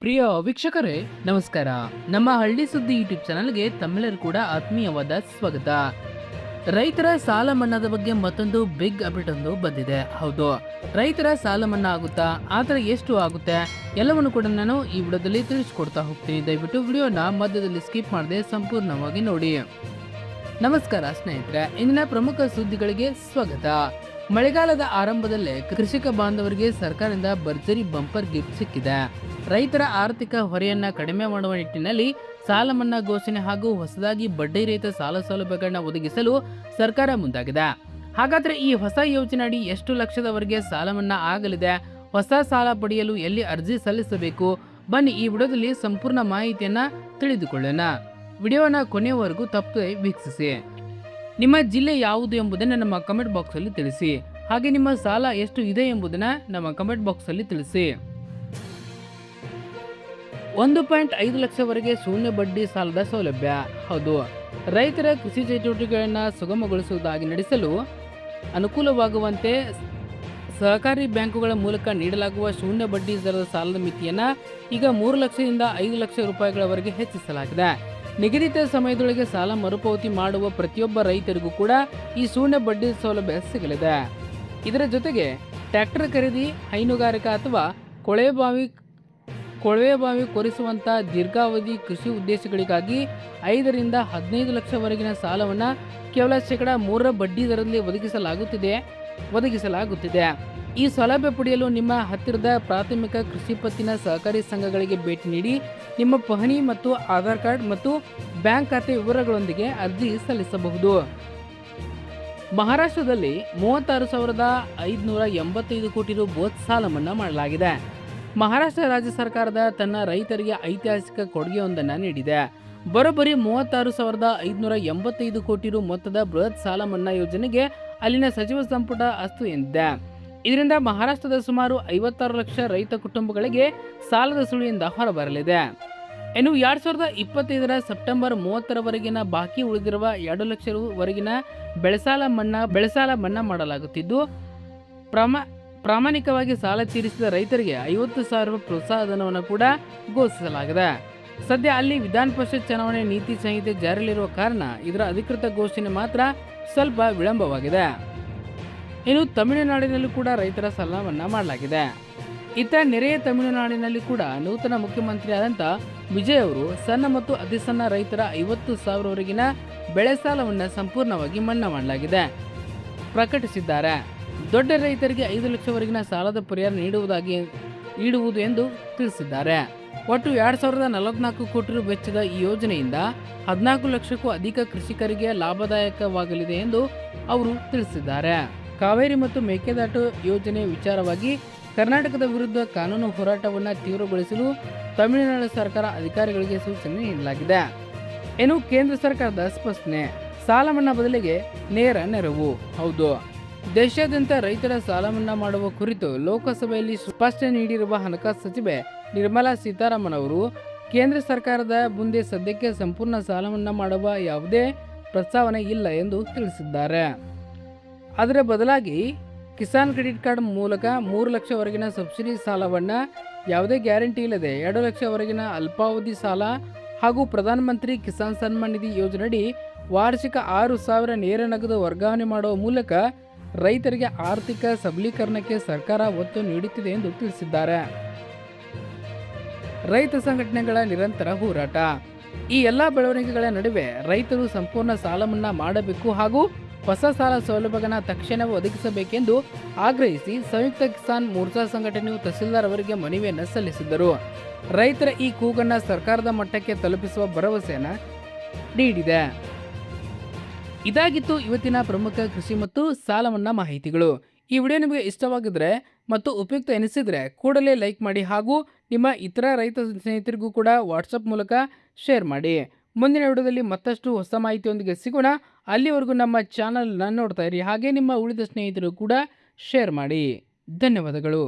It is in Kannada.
ಪ್ರಿಯ ವೀಕ್ಷಕರೇ ನಮಸ್ಕಾರ. ನಮ್ಮ ಹಳ್ಳಿ ಸುದ್ದಿ ಯೂಟ್ಯೂಬ್ ಚಾನಲ್ಗೆ ತಮ್ಮೆಲ್ಲರೂ ಕೂಡ ಆತ್ಮೀಯವಾದ ಸ್ವಾಗತ. ರೈತರ ಸಾಲ ಮನ್ನಾದ ಬಗ್ಗೆ ಮತ್ತೊಂದು ಬಿಗ್ ಅಪ್ಡೇಟ್ ಒಂದು ಬಂದಿದೆ. ಹೌದು, ರೈತರ ಸಾಲ ಮನ್ನಾ ಆಗುತ್ತಾ, ಆದರೆ ಎಷ್ಟು ಆಗುತ್ತೆ ಎಲ್ಲವನ್ನು ಕೂಡ ನಾನು ಈ ವಿಡಿಯೋದಲ್ಲಿ ತಿಳಿಸ್ಕೊಡ್ತಾ ಹೋಗ್ತೀನಿ. ದಯವಿಟ್ಟು ವಿಡಿಯೋನ ಮಧ್ಯದಲ್ಲಿ ಸ್ಕಿಪ್ ಮಾಡದೆ ಸಂಪೂರ್ಣವಾಗಿ ನೋಡಿ. ನಮಸ್ಕಾರ ಸ್ನೇಹಿತರೆ, ಇಂದಿನ ಪ್ರಮುಖ ಸುದ್ದಿಗಳಿಗೆ ಸ್ವಾಗತ. ಮಳೆಗಾಲದ ಆರಂಭದಲ್ಲೇ ಕೃಷಿಕ ಬಾಂಧವರಿಗೆ ಸರ್ಕಾರದಿಂದ ಭರ್ಜರಿ ಬಂಪರ್ ಗಿಫ್ಟ್ ಸಿಕ್ಕಿದೆ. ರೈತರ ಆರ್ಥಿಕ ಹೊರೆಯನ್ನ ಕಡಿಮೆ ಮಾಡುವ ನಿಟ್ಟಿನಲ್ಲಿ ಸಾಲ ಮನ್ನಾ ಘೋಷಣೆ ಹಾಗೂ ಹೊಸದಾಗಿ ಬಡ್ಡಿ ರಹಿತ ಸಾಲ ಸೌಲಭ್ಯಗಳನ್ನ ಒದಗಿಸಲು ಸರ್ಕಾರ ಮುಂದಾಗಿದೆ. ಹಾಗಾದ್ರೆ ಈ ಹೊಸ ಯೋಜನೆ ಅಡಿ ಎಷ್ಟು ಲಕ್ಷದವರೆಗೆ ಸಾಲ ಮನ್ನಾ ಆಗಲಿದೆ, ಹೊಸ ಸಾಲ ಪಡೆಯಲು ಎಲ್ಲಿ ಅರ್ಜಿ ಸಲ್ಲಿಸಬೇಕು, ಬನ್ನಿ ಈ ವಿಡಿಯೋದಲ್ಲಿ ಸಂಪೂರ್ಣ ಮಾಹಿತಿಯನ್ನ ತಿಳಿದುಕೊಳ್ಳೋಣ. ವಿಡಿಯೋನ ಕೊನೆಯವರೆಗೂ ತಪ್ಪದೆ ವೀಕ್ಷಿಸಿ. ನಿಮ್ಮ ಜಿಲ್ಲೆ ಯಾವುದು ಎಂಬುದನ್ನು ನಮ್ಮ ಕಮೆಂಟ್ ಬಾಕ್ಸ್ ಅಲ್ಲಿ ತಿಳಿಸಿ. ಹಾಗೆ ನಿಮ್ಮ ಸಾಲ ಎಷ್ಟು ಇದೆ ಎಂಬುದನ್ನು ನಮ್ಮ ಕಮೆಂಟ್ ಬಾಕ್ಸ್ ಅಲ್ಲಿ ತಿಳಿಸಿ. 1.5 ಲಕ್ಷವರೆಗೆ ಶೂನ್ಯ ಬಡ್ಡಿ ಸಾಲದ ಸೌಲಭ್ಯ. ಹೌದು, ರೈತರ ಕೃಷಿ ಚಟುವಟಿಕೆಗಳನ್ನು ಸುಗಮಗೊಳಿಸುವುದಾಗಿ ನಡೆಸಲು ಅನುಕೂಲವಾಗುವಂತೆ ಸಹಕಾರಿ ಬ್ಯಾಂಕುಗಳ ಮೂಲಕ ನೀಡಲಾಗುವ ಶೂನ್ಯ ಬಡ್ಡಿ ದರದ ಸಾಲದ ಮಿತಿಯನ್ನು ಈಗ 3 ಲಕ್ಷದಿಂದ 5 ಲಕ್ಷ ರೂಪಾಯಿಗಳವರೆಗೆ ಹೆಚ್ಚಿಸಲಾಗಿದೆ. ನಿಗದಿತ ಸಮಯದೊಳಗೆ ಸಾಲ ಮರುಪಾವತಿ ಮಾಡುವ ಪ್ರತಿಯೊಬ್ಬ ರೈತರಿಗೂ ಕೂಡ ಈ ಶೂನ್ಯ ಬಡ್ಡಿ ಸೌಲಭ್ಯ ಸಿಗಲಿದೆ. ಇದರ ಜೊತೆಗೆ ಟ್ರ್ಯಾಕ್ಟರ್ ಖರೀದಿ, ಹೈನುಗಾರಿಕಾ ಅಥವಾ ಕೊಳವೆ ಬಾವಿ ಕೊರೆಸುವಂಥ ದೀರ್ಘಾವಧಿ ಕೃಷಿ ಉದ್ದೇಶಗಳಿಗಾಗಿ 5 ರಿಂದ 15 ಲಕ್ಷವರೆಗಿನ ಸಾಲವನ್ನು ಕೇವಲ 3% ಬಡ್ಡಿ ದರದಲ್ಲಿ ಒದಗಿಸಲಾಗುತ್ತಿದೆ. ಈ ಸೌಲಭ್ಯ ಪಡೆಯಲು ನಿಮ್ಮ ಹತ್ತಿರದ ಪ್ರಾಥಮಿಕ ಕೃಷಿ ಪತ್ತಿನ ಸಹಕಾರಿ ಸಂಘಗಳಿಗೆ ಭೇಟಿ ನೀಡಿ ನಿಮ್ಮ ಪಹಣಿ ಮತ್ತು ಆಧಾರ್ ಕಾರ್ಡ್ ಮತ್ತು ಬ್ಯಾಂಕ್ ಖಾತೆ ವಿವರಗಳೊಂದಿಗೆ ಅರ್ಜಿ ಸಲ್ಲಿಸಬಹುದು. ಮಹಾರಾಷ್ಟ್ರದಲ್ಲಿ 36,585 ಕೋಟಿ ರು ಬೃಹತ್ ಸಾಲ ಮನ್ನಾ ಮಾಡಲಾಗಿದೆ. ಮಹಾರಾಷ್ಟ್ರ ರಾಜ್ಯ ಸರ್ಕಾರದ ತನ್ನ ರೈತರಿಗೆ ಐತಿಹಾಸಿಕ ಕೊಡುಗೆಯೊಂದನ್ನು ನೀಡಿದೆ. ಬರೋಬ್ಬರಿ 36,585 ಕೋಟಿ ರು ಮೊತ್ತದ ಬೃಹತ್ ಸಾಲ ಮನ್ನಾ ಯೋಜನೆಗೆ ಅಲ್ಲಿನ ಸಚಿವ ಸಂಪುಟ ಅಸ್ತು ಎಂದಿದೆ. ಇದರಿಂದ ಮಹಾರಾಷ್ಟ್ರದ ಸುಮಾರು 56 ಲಕ್ಷ ರೈತ ಕುಟುಂಬಗಳಿಗೆ ಸಾಲದ ಸುಳಿಯಿಂದ ಹೊರಬರಲಿದೆ. ಇನ್ನು 2025ರ ಸೆಪ್ಟೆಂಬರ್ 30ರವರೆಗಿನ ಬಾಕಿ ಉಳಿದಿರುವ 2 ಲಕ್ಷ ವರೆಗಿನ ಬೆಳೆಸಾಲ ಮನ್ನಾ ಮಾಡಲಾಗುತ್ತಿದ್ದು, ಪ್ರಾಮಾಣಿಕವಾಗಿ ಸಾಲ ತೀರಿಸಿದ ರೈತರಿಗೆ 50,000 ಪ್ರೋತ್ಸಾಹ ಧನವನ್ನು ಕೂಡ ಘೋಷಿಸಲಾಗಿದೆ. ಸದ್ಯ ಅಲ್ಲಿ ವಿಧಾನ ಪರಿಷತ್ ಚುನಾವಣೆ ನೀತಿ ಸಂಹಿತೆ ಜಾರಿಯಲ್ಲಿರುವ ಕಾರಣ ಇದರ ಅಧಿಕೃತ ಘೋಷಣೆ ಮಾತ್ರ ಸ್ವಲ್ಪ ವಿಳಂಬವಾಗಿದೆ. ಇನ್ನು ತಮಿಳುನಾಡಿನಲ್ಲೂ ಕೂಡ ರೈತರ ಸಾಲ ಮನ್ನಾ ಮಾಡಲಾಗಿದೆ. ಇತ್ತ ನೆರೆಯ ತಮಿಳುನಾಡಿನಲ್ಲಿ ಕೂಡ ನೂತನ ಮುಖ್ಯಮಂತ್ರಿಯಾದಂಥ ವಿಜಯ್ ಅವರು ಸಣ್ಣ ಮತ್ತು ಅತಿ ಸಣ್ಣ ರೈತರ 50,000ವರೆಗಿನ ಬೆಳೆ ಸಾಲವನ್ನು ಸಂಪೂರ್ಣವಾಗಿ ಮನ್ನಾ ಮಾಡಲಾಗಿದೆ ಪ್ರಕಟಿಸಿದ್ದಾರೆ. ದೊಡ್ಡ ರೈತರಿಗೆ 5 ಲಕ್ಷವರೆಗಿನ ಸಾಲದ ಪರಿಹಾರ ನೀಡುವುದು ಎಂದು ತಿಳಿಸಿದ್ದಾರೆ. ಒಟ್ಟು 2044 ಕೋಟಿ ರು ವೆಚ್ಚದ ಈ ಯೋಜನೆಯಿಂದ 14 ಲಕ್ಷಕ್ಕೂ ಅಧಿಕ ಕೃಷಿಕರಿಗೆ ಲಾಭದಾಯಕವಾಗಲಿದೆ ಎಂದು ಅವರು ತಿಳಿಸಿದ್ದಾರೆ. ಕಾವೇರಿ ಮತ್ತು ಮೇಕೆದಾಟು ಯೋಜನೆ ವಿಚಾರವಾಗಿ ಕರ್ನಾಟಕದ ವಿರುದ್ಧ ಕಾನೂನು ಹೋರಾಟವನ್ನು ತೀವ್ರಗೊಳಿಸಲು ತಮಿಳುನಾಡು ಸರ್ಕಾರ ಅಧಿಕಾರಿಗಳಿಗೆ ಸೂಚನೆ ನೀಡಲಾಗಿದೆ. ಇನ್ನು ಕೇಂದ್ರ ಸರ್ಕಾರದ ಸ್ಪಷ್ಟನೆ, ಸಾಲ ಮನ್ನಾ ಬದಲಿಗೆ ನೇರ ನೆರವು. ಹೌದು, ದೇಶಾದ್ಯಂತ ರೈತರ ಸಾಲ ಮನ್ನಾ ಮಾಡುವ ಕುರಿತು ಲೋಕಸಭೆಯಲ್ಲಿ ಸ್ಪಷ್ಟನೆ ನೀಡಿರುವ ಹಣಕಾಸು ಸಚಿವೆ ನಿರ್ಮಲಾ ಸೀತಾರಾಮನ್ ಅವರು, ಕೇಂದ್ರ ಸರ್ಕಾರದ ಮುಂದೆ ಸದ್ಯಕ್ಕೆ ಸಂಪೂರ್ಣ ಸಾಲ ಮನ್ನಾ ಮಾಡುವ ಯಾವುದೇ ಪ್ರಸ್ತಾವನೆ ಇಲ್ಲ ಎಂದು ತಿಳಿಸಿದ್ದಾರೆ. ಅದರ ಬದಲಾಗಿ ಕಿಸಾನ್ ಕ್ರೆಡಿಟ್ ಕಾರ್ಡ್ ಮೂಲಕ 3 ಲಕ್ಷವರೆಗಿನ ಸಬ್ಸಿಡಿ ಸಾಲವನ್ನು ಯಾವುದೇ ಗ್ಯಾರಂಟಿ ಇಲ್ಲದೆ 2 ಲಕ್ಷವರೆಗಿನ ಅಲ್ಪಾವಧಿ ಸಾಲ ಹಾಗೂ ಪ್ರಧಾನಮಂತ್ರಿ ಕಿಸಾನ್ ಸನ್ಮಾನ್ ನಿಧಿ ಯೋಜನೆಯಡಿ ವಾರ್ಷಿಕ 6,000 ನೇರ ನಗದು ವರ್ಗಾವಣೆ ಮಾಡುವ ಮೂಲಕ ರೈತರಿಗೆ ಆರ್ಥಿಕ ಸಬಲೀಕರಣಕ್ಕೆ ಸರ್ಕಾರ ಒತ್ತು ನೀಡುತ್ತಿದೆ ಎಂದು ತಿಳಿಸಿದ್ದಾರೆ. ರೈತ ಸಂಘಟನೆಗಳ ನಿರಂತರ ಹೋರಾಟ. ಈ ಎಲ್ಲ ಬೆಳವಣಿಗೆಗಳ ನಡುವೆ ರೈತರು ಸಂಪೂರ್ಣ ಸಾಲ ಮನ್ನಾ ಮಾಡಬೇಕು ಹಾಗೂ ಹೊಸ ಸಾಲ ಸೌಲಭ್ಯಗಳನ್ನು ತಕ್ಷಣವೇ ಒದಗಿಸಬೇಕೆಂದು ಆಗ್ರಹಿಸಿ ಸಂಯುಕ್ತ ಕಿಸಾನ್ ಮೋರ್ಚಾ ಸಂಘಟನೆಯು ತಹಸೀಲ್ದಾರ್ ಅವರಿಗೆ ಮನವಿಯನ್ನು ಸಲ್ಲಿಸಿದ್ದರು. ರೈತರ ಈ ಕೂಗನ್ನು ಸರ್ಕಾರದ ಮಟ್ಟಕ್ಕೆ ತಲುಪಿಸುವ ಭರವಸೆಯನ್ನು ನೀಡಿದೆ. ಇದಾಗಿತ್ತು ಇವತ್ತಿನ ಪ್ರಮುಖ ಕೃಷಿ ಮತ್ತು ಸಾಲ ಮನ್ನಾ ಮಾಹಿತಿಗಳು. ಈ ವಿಡಿಯೋ ನಿಮಗೆ ಇಷ್ಟವಾಗಿದ್ದರೆ ಮತ್ತು ಉಪಯುಕ್ತ ಎನಿಸಿದರೆ ಕೂಡಲೇ ಲೈಕ್ ಮಾಡಿ ಹಾಗೂ ನಿಮ್ಮ ಇತರ ರೈತ ಸ್ನೇಹಿತರಿಗೂ ಕೂಡ ವಾಟ್ಸಪ್ ಮೂಲಕ ಶೇರ್ ಮಾಡಿ. ಮುಂದಿನ ವಿಡಿಯೋದಲ್ಲಿ ಮತ್ತಷ್ಟು ಹೊಸ ಮಾಹಿತಿಯೊಂದಿಗೆ ಸಿಗೋಣ. ಅಲ್ಲಿವರೆಗೂ ನಮ್ಮ ಚಾನಲ್ನ ನೋಡ್ತಾ ಇರಿ, ಹಾಗೆ ನಿಮ್ಮ ಉಳಿದ ಸ್ನೇಹಿತರು ಕೂಡ ಶೇರ್ ಮಾಡಿ. ಧನ್ಯವಾದಗಳು.